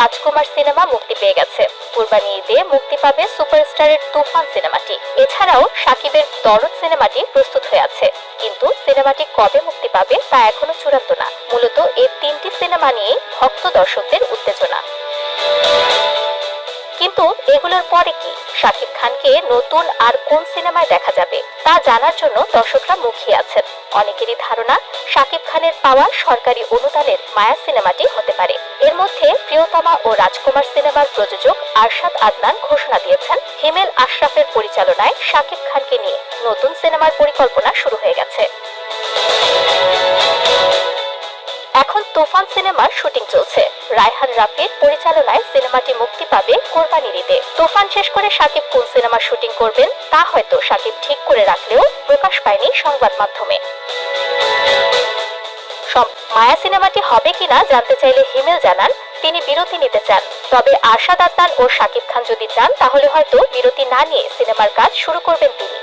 রাজকুমার cinema মুক্তি পেয়ে গেছে। কুরবানি ঈদে মুক্তি পাবে সুপারস্টারের তুফান সিনেমাটি। এছাড়াও শাকিবের দরদ সিনেমাটি প্রস্তুত হয়ে আছে, কিন্তু সিনেমাটি কবে মুক্তি পাবে তা এখনো চূড়ান্ত না। মূলত এই তিনটি সিনেমা নিয়ে ভক্ত দর্শকদের উত্তেজনা। কিন্তু এগুলোর পরে কি শাকিব খানকে নতুন আর কোন সিনেমায় দেখা যাবে তা জানার জন্য দর্শকরা মুখিয়ে আছেন। অনেকেরই ধারণা শাকিব খানের পাওয়া সরকারি অনুদানের মায়া সিনেমাটি হতে পারে। এর মধ্যে প্রিয়তমা ও রাজকুমার সিনেমার প্রযোজক আরশাদ আদনান ঘোষণা দিয়েছেন, হিমেল আশরাফের পরিচালনায় শাকিব খানকে নিয়ে নতুন সিনেমার পরিকল্পনা শুরু হয়ে গেছে। এখন তুফান সিনেমার শুটিং চলছে। রায়হান রাফির পরিচালনায় সিনেমাটি মুক্তি পাবে কোরবানির ঈদে। তুফান শেষ করে শাকিব কোন সিনেমার শুটিং করবেন তা হয়তো শাকিব ঠিক করে রাখলেও প্রকাশ পায়নি সংবাদ মাধ্যমে। মায়া সিনেমাটি হবে কিনা জানতে চাইলে হিমেল জানান, তিনি বিরতি নিতে চান। তবে আরশাদ আদনান ও শাকিব খান যদি চান তাহলে হয়তো বিরতি না নিয়ে সিনেমার কাজ শুরু করবেন তিনি।